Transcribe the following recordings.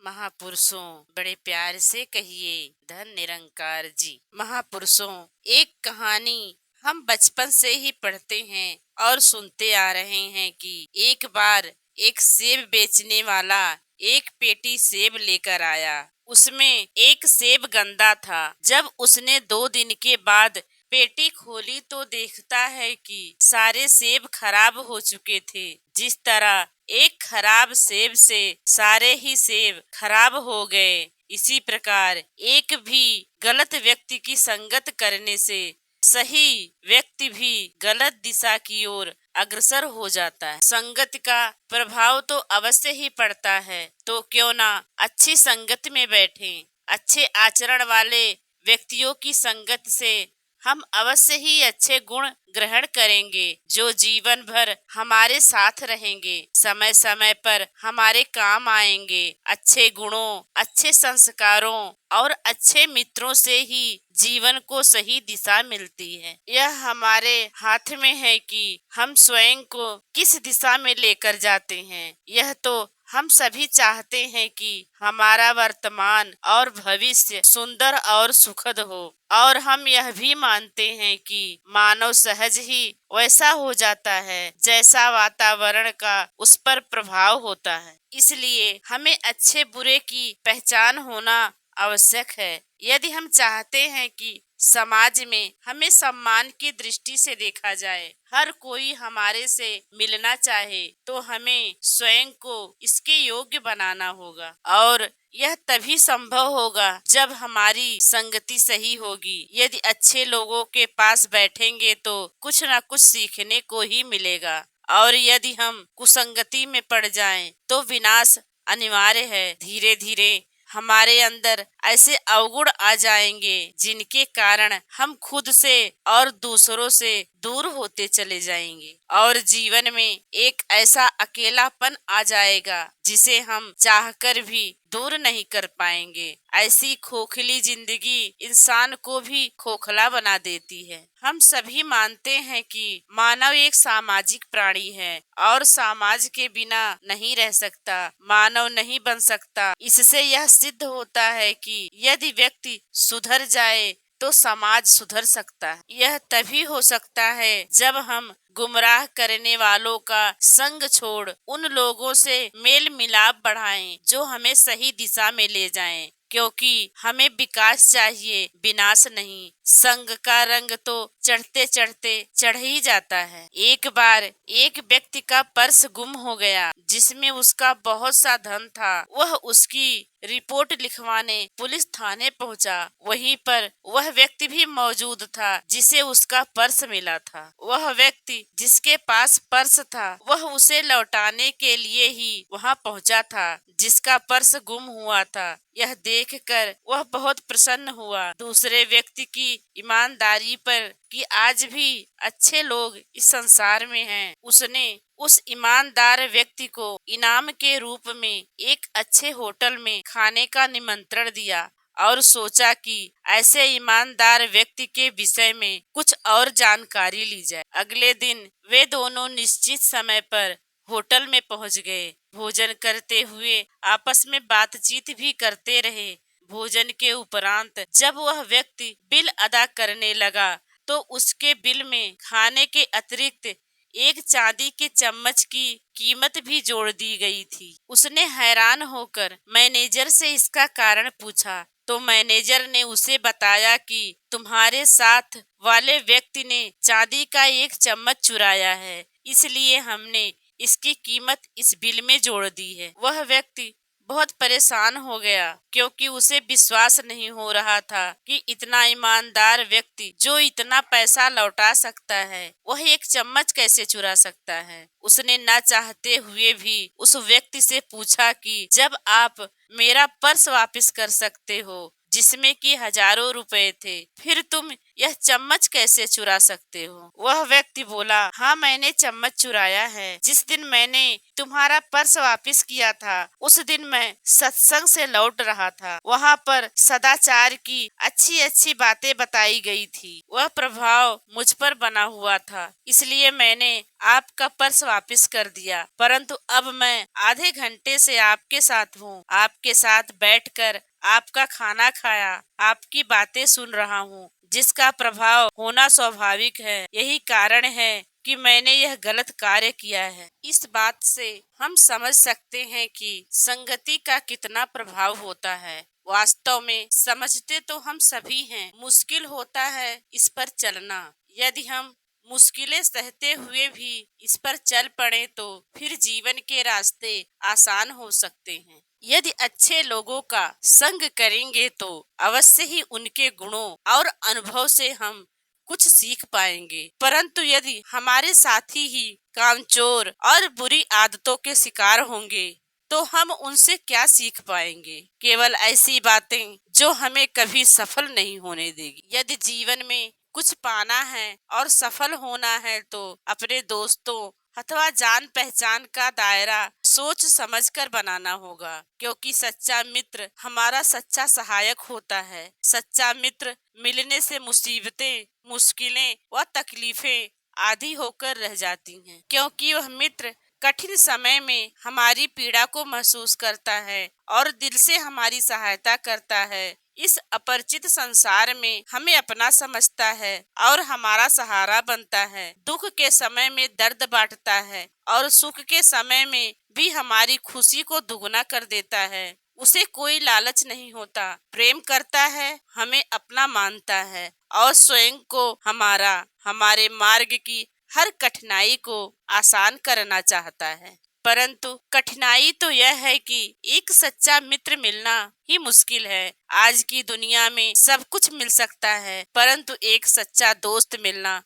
महापुरुषों बड़े प्यार से कहिए धन निरंकार जी। महापुरुषों, एक कहानी हम बचपन से ही पढ़ते हैं और सुनते आ रहे हैं कि एक बार एक सेब बेचने वाला एक पेटी सेब लेकर आया। उसमें एक सेब गंदा था। जब उसने 2 दिन के बाद पेटी खोली तो देखता है कि सारे सेब खराब हो चुके थे। जिस तरह एक खराब सेब से सारे ही सेब खराब हो गए, इसी प्रकार एक भी गलत व्यक्ति की संगत करने से सही व्यक्ति भी गलत दिशा की ओर अग्रसर हो जाता है। संगत का प्रभाव तो अवश्य ही पड़ता है, तो क्यों ना अच्छी संगत में बैठें। अच्छे आचरण वाले व्यक्तियों की संगत से हम अवश्य ही अच्छे गुण ग्रहण करेंगे, जो जीवन भर हमारे साथ रहेंगे, समय समय पर हमारे काम आएंगे। अच्छे गुणों, अच्छे संस्कारों और अच्छे मित्रों से ही जीवन को सही दिशा मिलती है। यह हमारे हाथ में है कि हम स्वयं को किस दिशा में लेकर जाते हैं। यह तो हम सभी चाहते हैं कि हमारा वर्तमान और भविष्य सुंदर और सुखद हो, और हम यह भी मानते हैं कि मानव सहज ही वैसा हो जाता है जैसा वातावरण का उस पर प्रभाव होता है। इसलिए हमें अच्छे बुरे की पहचान होना आवश्यक है। यदि हम चाहते हैं कि समाज में हमें सम्मान की दृष्टि से देखा जाए, हर कोई हमारे से मिलना चाहे, तो हमें स्वयं को इसके योग्य बनाना होगा। और यह तभी संभव होगा जब हमारी संगति सही होगी। यदि अच्छे लोगों के पास बैठेंगे तो कुछ न कुछ सीखने को ही मिलेगा, और यदि हम कुसंगति में पड़ जाएं तो विनाश अनिवार्य है। धीरे धीरे हमारे अंदर ऐसे अवगुण आ जाएंगे जिनके कारण हम खुद से और दूसरों से दूर होते चले जाएंगे, और जीवन में एक ऐसा अकेलापन आ जाएगा जिसे हम चाहकर भी दूर नहीं कर पाएंगे। ऐसी खोखली जिंदगी इंसान को भी खोखला बना देती है। हम सभी मानते हैं कि मानव एक सामाजिक प्राणी है और समाज के बिना नहीं रह सकता, मानव नहीं बन सकता। इससे यह सिद्ध होता है कि यदि व्यक्ति सुधर जाए तो समाज सुधर सकता है। यह तभी हो सकता है जब हम गुमराह करने वालों का संग छोड़ उन लोगों से मेल मिलाप बढ़ाएं जो हमें सही दिशा में ले जाएं, क्योंकि हमें विकास चाहिए, विनाश नहीं। संग का रंग तो चढ़ते चढ़ते चढ़ ही जाता है। एक बार एक व्यक्ति का पर्स गुम हो गया जिसमें उसका बहुत सा धन था। वह उसकी रिपोर्ट लिखवाने पुलिस थाने पहुंचा। वहीं पर वह व्यक्ति भी मौजूद था जिसे उसका पर्स मिला था। वह व्यक्ति जिसके पास पर्स था वह उसे लौटाने के लिए ही वहां पहुंचा था जिसका पर्स गुम हुआ था। यह देखकर वह बहुत प्रसन्न हुआ दूसरे व्यक्ति की ईमानदारी पर कि आज भी अच्छे लोग इस संसार में हैं। उसने उस ईमानदार व्यक्ति को इनाम के रूप में एक अच्छे होटल में खाने का निमंत्रण दिया और सोचा कि ऐसे ईमानदार व्यक्ति के विषय में कुछ और जानकारी ली जाए। अगले दिन वे दोनों निश्चित समय पर होटल में पहुंच गए। भोजन करते हुए आपस में बातचीत भी करते रहे। भोजन के उपरांत जब वह व्यक्ति बिल अदा करने लगा तो उसके बिल में खाने के अतिरिक्त एक चांदी के चम्मच की कीमत भी जोड़ दी गई थी। उसने हैरान होकर मैनेजर से इसका कारण पूछा तो मैनेजर ने उसे बताया कि तुम्हारे साथ वाले व्यक्ति ने चांदी का एक चम्मच चुराया है, इसलिए हमने इसकी कीमत इस बिल में जोड़ दी है। वह व्यक्ति बहुत परेशान हो गया क्योंकि उसे विश्वास नहीं हो रहा था कि इतना ईमानदार व्यक्ति जो इतना पैसा लौटा सकता है वह एक चम्मच कैसे चुरा सकता है। उसने न चाहते हुए भी उस व्यक्ति से पूछा कि जब आप मेरा पर्स वापस कर सकते हो जिसमें कि हजारों रुपए थे। फिर तुम यह चम्मच कैसे चुरा सकते हो? वह व्यक्ति बोला, हाँ मैंने चम्मच चुराया है। जिस दिन मैंने तुम्हारा पर्स वापस किया था उस दिन मैं सत्संग से लौट रहा था। वहाँ पर सदाचार की अच्छी अच्छी बातें बताई गई थी। वह प्रभाव मुझ पर बना हुआ था, इसलिए मैंने आपका पर्स वापस कर दिया। परंतु अब मैं आधे घंटे से आपके साथ हूँ, आपके साथ बैठकर आपका खाना खाया, आपकी बातें सुन रहा हूँ, जिसका प्रभाव होना स्वाभाविक है। यही कारण है कि मैंने यह गलत कार्य किया है। इस बात से हम समझ सकते हैं कि संगति का कितना प्रभाव होता है। वास्तव में समझते तो हम सभी हैं, मुश्किल होता है इस पर चलना। यदि हम मुश्किलें सहते हुए भी इस पर चल पड़े तो फिर जीवन के रास्ते आसान हो सकते हैं। यदि अच्छे लोगों का संग करेंगे तो अवश्य ही उनके गुणों और अनुभव से हम कुछ सीख पाएंगे। परंतु यदि हमारे साथी ही कामचोर और बुरी आदतों के शिकार होंगे तो हम उनसे क्या सीख पाएंगे? केवल ऐसी बातें जो हमें कभी सफल नहीं होने देगी। यदि जीवन में कुछ पाना है और सफल होना है तो अपने दोस्तों अथवा जान पहचान का दायरा सोच समझकर बनाना होगा, क्योंकि सच्चा मित्र हमारा सच्चा सहायक होता है। सच्चा मित्र मिलने से मुसीबतें, मुश्किलें व तकलीफें आधी होकर रह जाती हैं, क्योंकि वह मित्र कठिन समय में हमारी पीड़ा को महसूस करता है और दिल से हमारी सहायता करता है। इस अपरिचित संसार में हमें अपना समझता है और हमारा सहारा बनता है। दुख के समय में दर्द बांटता है और सुख के समय में भी हमारी खुशी को दुगना कर देता है। उसे कोई लालच नहीं होता, प्रेम करता है, हमें अपना मानता है और स्वयं को हमारे मार्ग की हर कठिनाई को आसान करना चाहता है। परंतु कठिनाई तो यह है कि एक सच्चा मित्र मिलना ही मुश्किल है। आज की दुनिया में सब कुछ मिल सकता है, परंतु एक सच्चा दोस्त मिलना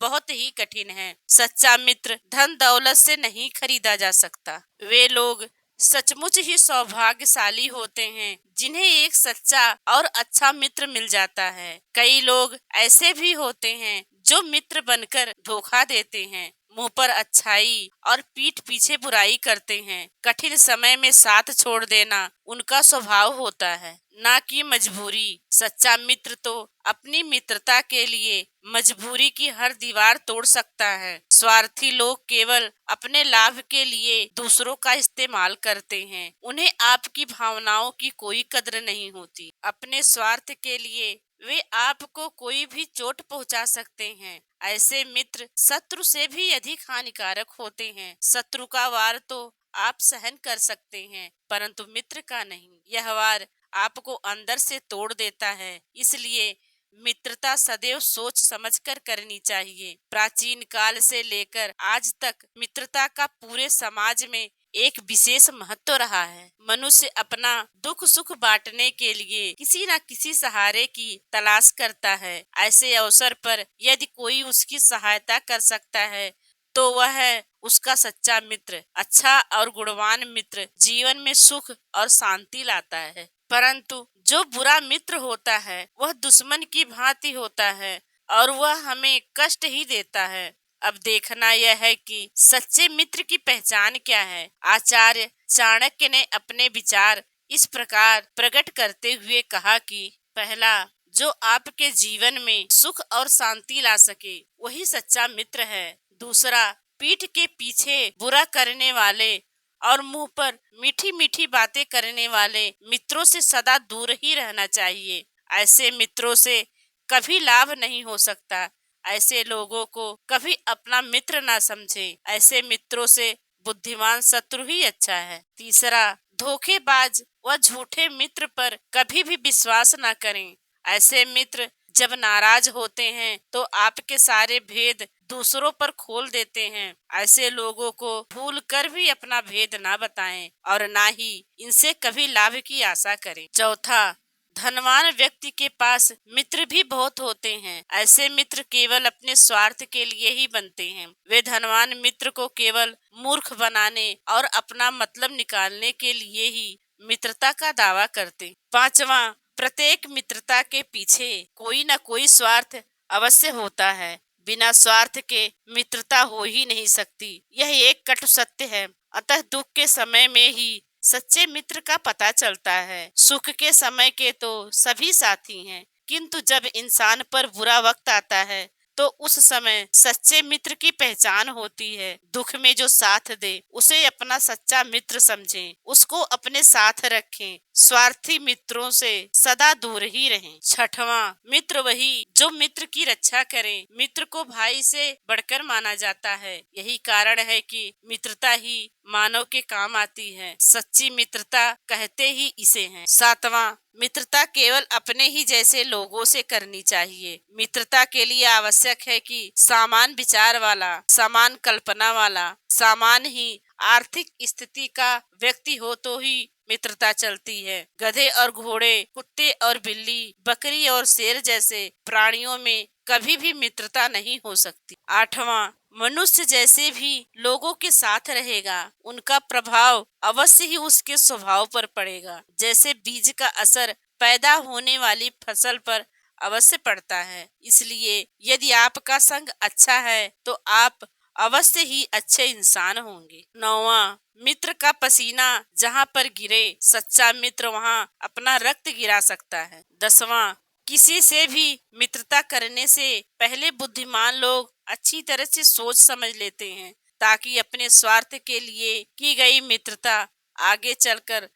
बहुत ही कठिन है। सच्चा मित्र धन दौलत से नहीं खरीदा जा सकता। वे लोग सचमुच ही सौभाग्यशाली होते हैं जिन्हें एक सच्चा और अच्छा मित्र मिल जाता है। कई लोग ऐसे भी होते हैं जो मित्र बनकर धोखा देते हैं, मुंह पर अच्छाई और पीठ पीछे बुराई करते हैं। कठिन समय में साथ छोड़ देना उनका स्वभाव होता है, ना कि मजबूरी। सच्चा मित्र तो अपनी मित्रता के लिए मजबूरी की हर दीवार तोड़ सकता है। स्वार्थी लोग केवल अपने लाभ के लिए दूसरों का इस्तेमाल करते हैं। उन्हें आपकी भावनाओं की कोई कद्र नहीं होती। अपने स्वार्थ के लिए वे आपको कोई भी चोट पहुंचा सकते हैं। ऐसे मित्र शत्रु से भी अधिक हानिकारक होते हैं। शत्रु का वार तो आप सहन कर सकते हैं, परंतु मित्र का नहीं। यह वार आपको अंदर से तोड़ देता है। इसलिए मित्रता सदैव सोच समझकर करनी चाहिए। प्राचीन काल से लेकर आज तक मित्रता का पूरे समाज में एक विशेष महत्व रहा है। मनुष्य अपना दुख सुख बांटने के लिए किसी न किसी सहारे की तलाश करता है। ऐसे अवसर पर यदि कोई उसकी सहायता कर सकता है तो वह है उसका सच्चा मित्र। अच्छा और गुणवान मित्र जीवन में सुख और शांति लाता है, परंतु जो बुरा मित्र होता है वह दुश्मन की भांति होता है और वह हमें कष्ट ही देता है। अब देखना यह है कि सच्चे मित्र की पहचान क्या है। आचार्य चाणक्य ने अपने विचार इस प्रकार प्रकट करते हुए कहा कि पहला, जो आपके जीवन में सुख और शांति ला सके वही सच्चा मित्र है। दूसरा, पीठ के पीछे बुरा करने वाले और मुंह पर मीठी मीठी बातें करने वाले मित्रों से सदा दूर ही रहना चाहिए। ऐसे मित्रों से कभी लाभ नहीं हो सकता। ऐसे लोगों को कभी अपना मित्र ना समझे। ऐसे मित्रों से बुद्धिमान शत्रु ही अच्छा है। तीसरा, धोखेबाज व झूठे मित्र पर कभी भी विश्वास ना करें। ऐसे मित्र जब नाराज होते हैं तो आपके सारे भेद दूसरों पर खोल देते हैं। ऐसे लोगों को भूल कर भी अपना भेद ना बताएं और ना ही इनसे कभी लाभ की आशा करें। चौथा, धनवान व्यक्ति के पास मित्र भी बहुत होते हैं। ऐसे मित्र केवल अपने स्वार्थ के लिए ही बनते हैं। वे धनवान मित्र को केवल मूर्ख बनाने और अपना मतलब निकालने के लिए ही मित्रता का दावा करते। पांचवा, प्रत्येक मित्रता के पीछे कोई न कोई स्वार्थ अवश्य होता है। बिना स्वार्थ के मित्रता हो ही नहीं सकती। यह एक कटु सत्य है। अतः दुख के समय में ही सच्चे मित्र का पता चलता है। सुख के समय के तो सभी साथी हैं, किंतु जब इंसान पर बुरा वक्त आता है तो उस समय सच्चे मित्र की पहचान होती है। दुख में जो साथ दे उसे अपना सच्चा मित्र समझें, उसको अपने साथ रखें। स्वार्थी मित्रों से सदा दूर ही रहें। छठवां, मित्र वही जो मित्र की रक्षा करे। मित्र को भाई से बढ़कर माना जाता है। यही कारण है कि मित्रता ही मानव के काम आती है। सच्ची मित्रता कहते ही इसे हैं। सातवां, मित्रता केवल अपने ही जैसे लोगों से करनी चाहिए। मित्रता के लिए आवश्यक है कि समान विचार वाला, समान कल्पना वाला, समान ही आर्थिक स्थिति का व्यक्ति हो तो ही मित्रता चलती है। गधे और घोड़े, कुत्ते और बिल्ली, बकरी और शेर जैसे प्राणियों में कभी भी मित्रता नहीं हो सकती। आठवां, मनुष्य जैसे भी लोगों के साथ रहेगा, उनका प्रभाव अवश्य ही उसके स्वभाव पर पड़ेगा। जैसे बीज का असर पैदा होने वाली फसल पर अवश्य पड़ता है। इसलिए यदि आपका संग अच्छा है तो आप अवश्य ही अच्छे इंसान होंगे। नौवां, मित्र का पसीना जहाँ पर गिरे, सच्चा मित्र वहाँ अपना रक्त गिरा सकता है। 10वां, किसी से भी मित्रता करने से पहले बुद्धिमान लोग अच्छी तरह से सोच समझ लेते हैं, ताकि अपने स्वार्थ के लिए की गई मित्रता आगे चलकर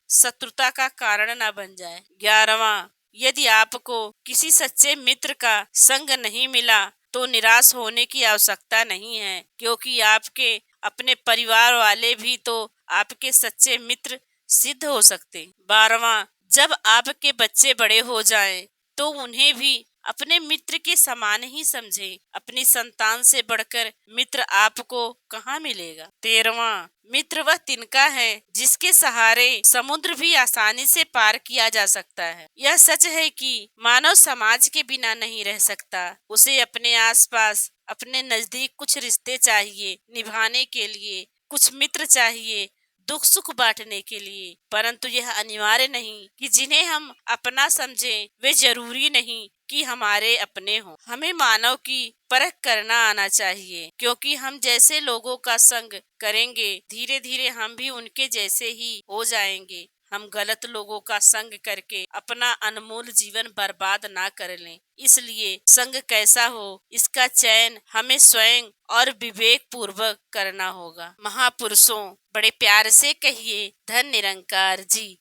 शत्रुता का कारण न बन जाए। 11वां, यदि आपको किसी सच्चे मित्र का संग नहीं मिला तो निराश होने की आवश्यकता नहीं है, क्योंकि आपके अपने परिवार वाले भी तो आपके सच्चे मित्र सिद्ध हो सकते। 12वां, जब आपके बच्चे बड़े हो जाएं, तो उन्हें भी अपने मित्र के समान ही समझें। अपनी संतान से बढ़कर मित्र आपको कहाँ मिलेगा। 13वां, मित्र वह तिनका है जिसके सहारे समुद्र भी आसानी से पार किया जा सकता है। यह सच है कि मानव समाज के बिना नहीं रह सकता। उसे अपने आसपास, अपने नजदीक कुछ रिश्ते चाहिए निभाने के लिए, कुछ मित्र चाहिए दुख सुख बांटने के लिए। परंतु यह अनिवार्य नहीं कि जिन्हें हम अपना समझें वे जरूरी नहीं कि हमारे अपने हों। हमें मानव की परख करना आना चाहिए, क्योंकि हम जैसे लोगों का संग करेंगे धीरे धीरे हम भी उनके जैसे ही हो जाएंगे। हम गलत लोगों का संग करके अपना अनमोल जीवन बर्बाद ना कर लें। इसलिए संग कैसा हो इसका चयन हमें स्वयं और विवेक पूर्वक करना होगा। महापुरुषों, बड़े प्यार से कहिए, धन निरंकार जी।